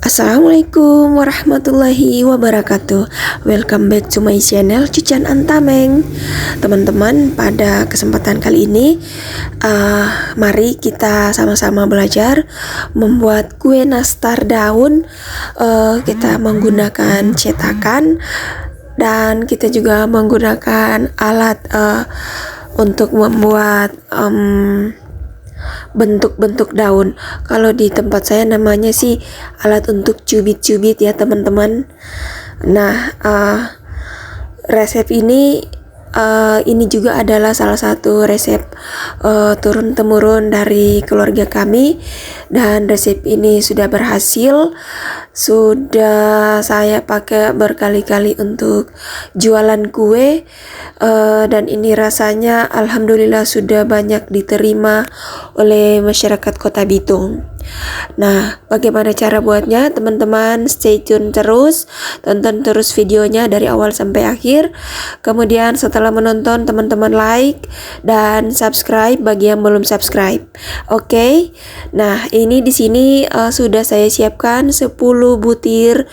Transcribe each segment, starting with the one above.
Assalamualaikum warahmatullahi wabarakatuh. Welcome back to my channel Cucan Antameng. Teman-teman, pada kesempatan kali ini mari kita sama-sama belajar membuat kue nastar daun. Kita menggunakan cetakan dan kita juga menggunakan alat untuk membuat bentuk-bentuk daun. Kalau di tempat saya namanya sih alat untuk cubit-cubit ya teman-teman. Nah, resep ini juga adalah salah satu resep turun-temurun dari keluarga kami, dan resep ini sudah berhasil. Sudah saya pakai berkali-kali untuk jualan kue, dan ini rasanya alhamdulillah sudah banyak diterima oleh masyarakat Kota Bitung. Nah, bagaimana cara buatnya? Teman-teman stay tune terus, tonton terus videonya dari awal sampai akhir. Kemudian setelah menonton, teman-teman like dan subscribe bagi yang belum subscribe. Oke. Nah, ini di sini sudah saya siapkan 10 butir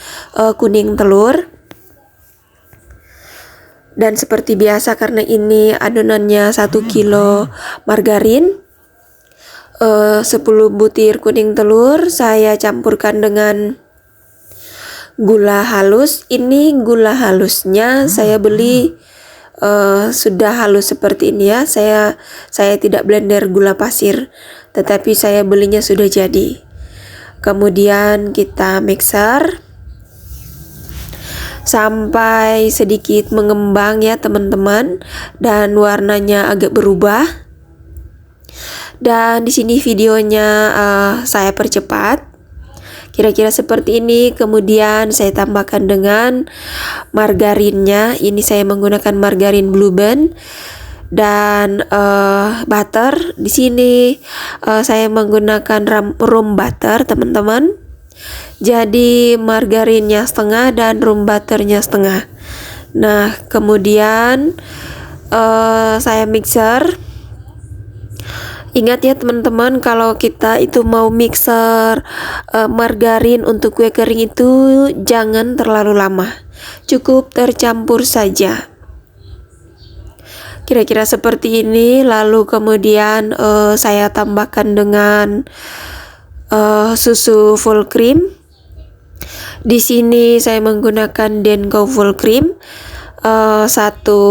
kuning telur. Dan seperti biasa, karena ini adonannya 1 kilo margarin, 10 butir kuning telur saya campurkan dengan gula halus. Ini gula halusnya saya beli sudah halus seperti ini ya. Saya tidak blender gula pasir, tetapi saya belinya sudah jadi. Kemudian kita mixer sampai sedikit mengembang ya teman-teman, dan warnanya agak berubah. Dan di sini videonya saya percepat, kira-kira seperti ini. Kemudian saya tambahkan dengan margarinnya. Ini saya menggunakan margarin Blue Band dan butter. Di sini saya menggunakan room butter, teman-teman. Jadi margarinnya setengah dan room butternya setengah. Nah, kemudian saya mixer. Ingat ya teman-teman, kalau kita itu mau mixer margarin untuk kue kering itu jangan terlalu lama, cukup tercampur saja. Kira-kira seperti ini. Lalu kemudian saya tambahkan dengan susu full cream. Di sini saya menggunakan Denko full cream. Satu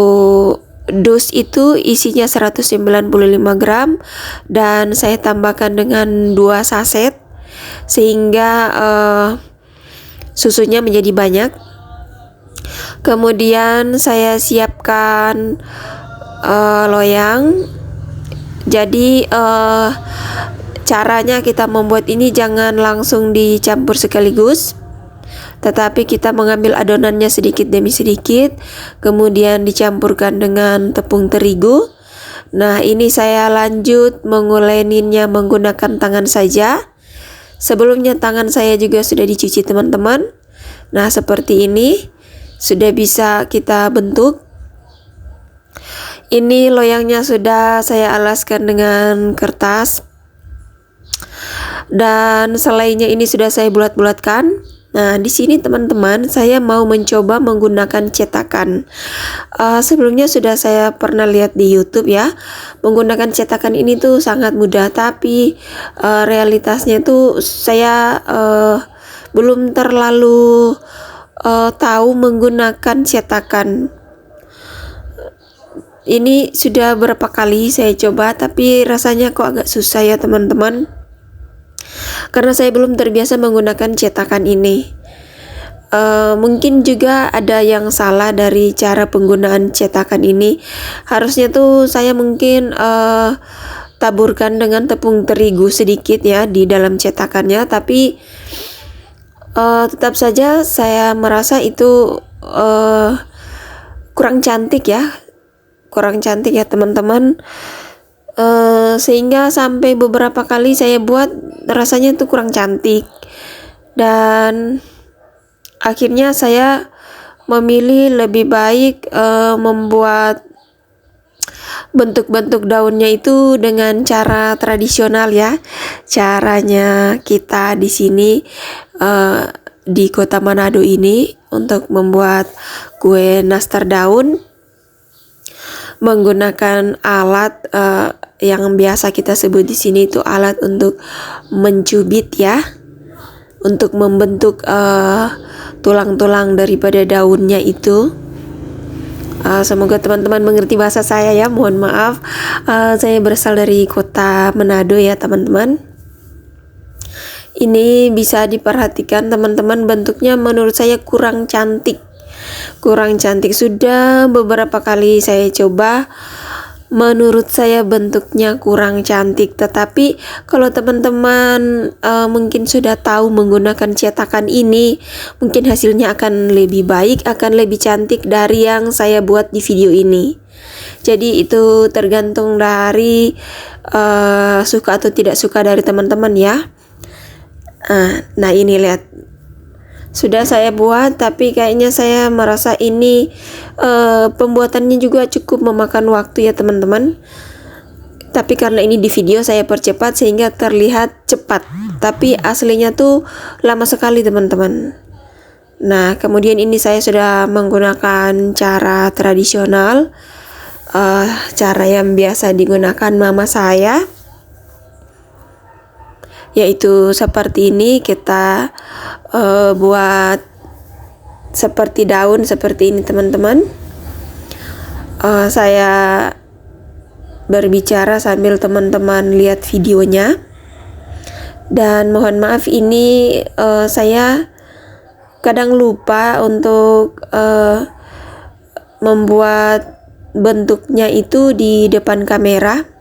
dus itu isinya 195 gram, dan saya tambahkan dengan 2 saset sehingga susunya menjadi banyak. Kemudian saya siapkan loyang. Jadi caranya kita membuat ini jangan langsung dicampur sekaligus, tetapi kita mengambil adonannya sedikit demi sedikit, kemudian dicampurkan dengan tepung terigu. Nah, ini saya lanjut menguleninnya menggunakan tangan saja. Sebelumnya tangan saya juga sudah dicuci teman-teman. Nah, seperti ini sudah bisa kita bentuk. Ini loyangnya sudah saya alaskan dengan kertas, dan selainya ini sudah saya bulat-bulatkan. Nah, di sini teman-teman saya mau mencoba menggunakan cetakan. Sebelumnya sudah saya pernah lihat di YouTube ya, menggunakan cetakan ini tuh sangat mudah, tapi realitasnya tuh saya belum terlalu tahu menggunakan cetakan. Ini sudah berapa kali saya coba, tapi rasanya kok agak susah ya teman-teman, karena saya belum terbiasa menggunakan cetakan ini. Mungkin juga ada yang salah dari cara penggunaan cetakan ini. Harusnya tuh saya mungkin taburkan dengan tepung terigu sedikit ya di dalam cetakannya, tapi tetap saja saya merasa itu kurang cantik ya teman-teman. Sehingga sampai beberapa kali saya buat rasanya itu kurang cantik, dan akhirnya saya memilih lebih baik membuat bentuk-bentuk daunnya itu dengan cara tradisional ya. Caranya kita di sini di kota Manado ini untuk membuat kue nastar daun menggunakan alat yang biasa kita sebut di sini itu alat untuk mencubit ya, untuk membentuk tulang-tulang daripada daunnya itu. Semoga teman-teman mengerti bahasa saya ya, mohon maaf. Saya berasal dari kota Manado ya teman-teman. Ini bisa diperhatikan teman-teman, bentuknya menurut saya kurang cantik. Sudah beberapa kali saya coba, menurut saya bentuknya kurang cantik. Tetapi kalau teman-teman mungkin sudah tahu menggunakan cetakan ini, mungkin hasilnya akan lebih baik, akan lebih cantik dari yang saya buat di video ini. Jadi itu tergantung dari suka atau tidak suka dari teman-teman ya. Nah ini lihat, sudah saya buat, tapi kayaknya saya merasa ini pembuatannya juga cukup memakan waktu ya teman-teman. Tapi karena ini di video saya percepat sehingga terlihat cepat, tapi aslinya tuh lama sekali teman-teman. Nah kemudian ini saya sudah menggunakan cara tradisional, cara yang biasa digunakan mama saya, yaitu seperti ini. Kita buat seperti daun seperti ini teman-teman. Saya berbicara sambil teman-teman lihat videonya, dan mohon maaf ini saya kadang lupa untuk membuat bentuknya itu di depan kamera.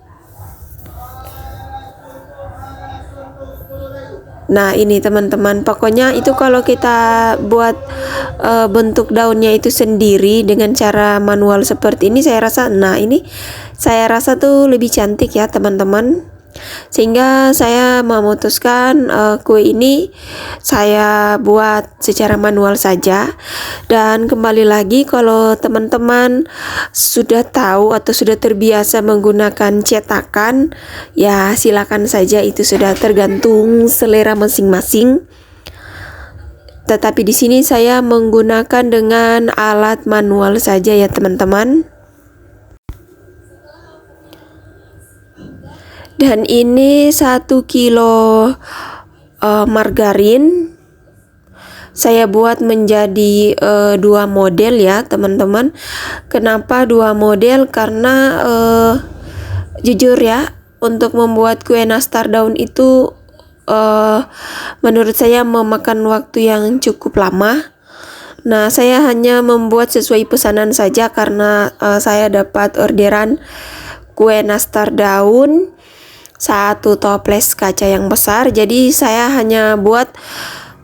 Nah ini teman-teman, pokoknya itu kalau kita buat bentuk daunnya itu sendiri dengan cara manual seperti ini, saya rasa tuh lebih cantik ya teman-teman. Sehingga saya memutuskan kue ini saya buat secara manual saja. Dan kembali lagi, kalau teman-teman sudah tahu atau sudah terbiasa menggunakan cetakan, ya silakan saja, itu sudah tergantung selera masing-masing. Tetapi di sini saya menggunakan dengan alat manual saja ya teman-teman. Dan ini 1 kilo margarin saya buat menjadi 2 model ya teman-teman. Kenapa 2 model? Karena jujur ya, untuk membuat kue nastar daun itu menurut saya memakan waktu yang cukup lama. Nah saya hanya membuat sesuai pesanan saja, karena saya dapat orderan kue nastar daun 1 toples kaca yang besar, jadi saya hanya buat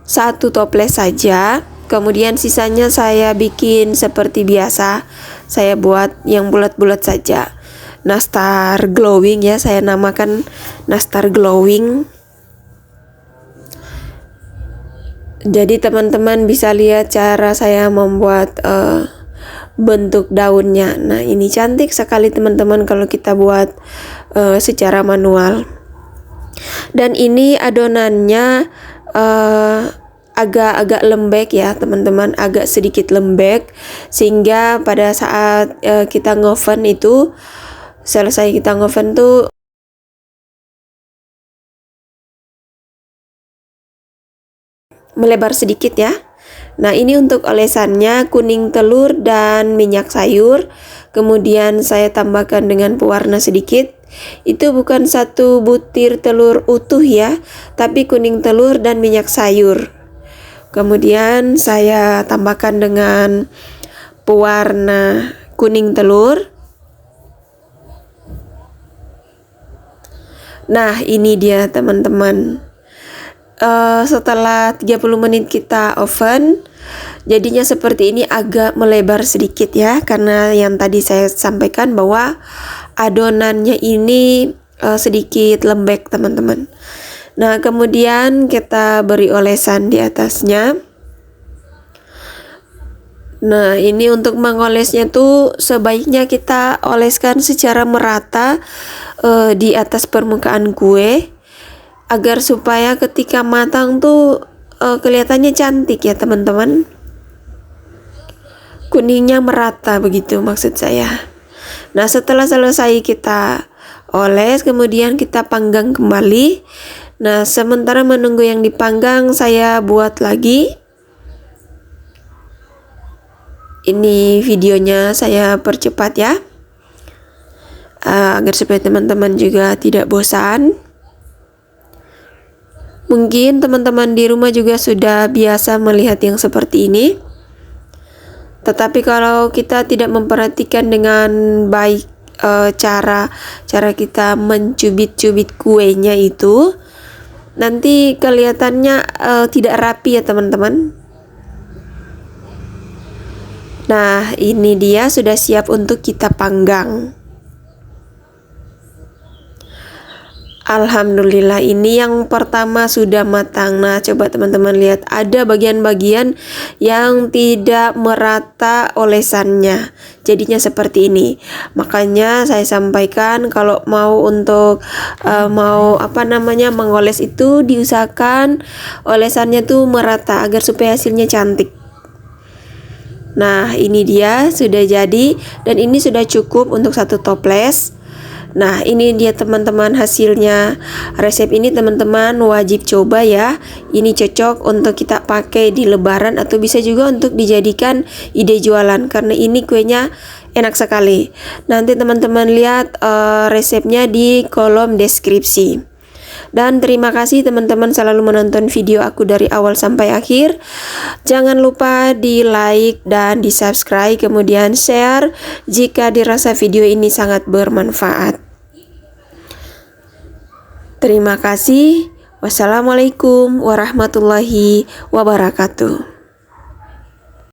1 toples saja. Kemudian sisanya saya bikin seperti biasa, saya buat yang bulat-bulat saja, nastar glowing ya, saya namakan nastar glowing. Jadi teman-teman bisa lihat cara saya membuat bentuk daunnya. Nah ini cantik sekali teman-teman kalau kita buat secara manual. Dan ini adonannya agak-agak lembek ya teman-teman, agak sedikit lembek, sehingga pada saat kita ngoven itu, selesai kita ngoven tuh melebar sedikit ya. Nah ini untuk olesannya kuning telur dan minyak sayur. Kemudian saya tambahkan dengan pewarna sedikit. Itu bukan 1 butir telur utuh ya, tapi kuning telur dan minyak sayur. Kemudian saya tambahkan dengan pewarna kuning telur. Nah ini dia teman-teman. Setelah 30 menit kita oven, jadinya seperti ini, agak melebar sedikit ya, karena yang tadi saya sampaikan bahwa adonannya ini sedikit lembek teman-teman. Nah kemudian kita beri olesan di atasnya. Nah ini untuk mengolesnya tuh sebaiknya kita oleskan secara merata di atas permukaan kue, agar supaya ketika matang tuh kelihatannya cantik ya teman-teman. Kuningnya merata begitu maksud saya. Nah, setelah selesai kita oles, kemudian kita panggang kembali. Nah, sementara menunggu yang dipanggang, saya buat lagi. Ini videonya saya percepat ya, agar supaya teman-teman juga tidak bosan. Mungkin teman-teman di rumah juga sudah biasa melihat yang seperti ini. Tetapi kalau kita tidak memperhatikan dengan baik cara kita mencubit-cubit kuenya itu, nanti kelihatannya tidak rapi ya teman-teman. Nah, ini dia sudah siap untuk kita panggang. Alhamdulillah, ini yang pertama sudah matang. Nah, coba teman-teman lihat, ada bagian-bagian yang tidak merata olesannya, jadinya seperti ini. Makanya saya sampaikan kalau mau untuk mengoles itu diusahakan olesannya tuh merata agar supaya hasilnya cantik. Nah, ini dia sudah jadi, dan ini sudah cukup untuk satu toples. Nah, ini dia teman-teman hasilnya. Resep ini teman-teman wajib coba ya. Ini cocok untuk kita pakai di lebaran atau bisa juga untuk dijadikan ide jualan, karena ini kuenya enak sekali. Nanti teman-teman lihat resepnya di kolom deskripsi. Dan terima kasih teman-teman selalu menonton video aku dari awal sampai akhir. Jangan lupa di like dan di subscribe, kemudian share jika dirasa video ini sangat bermanfaat. Terima kasih. Wassalamualaikum warahmatullahi wabarakatuh.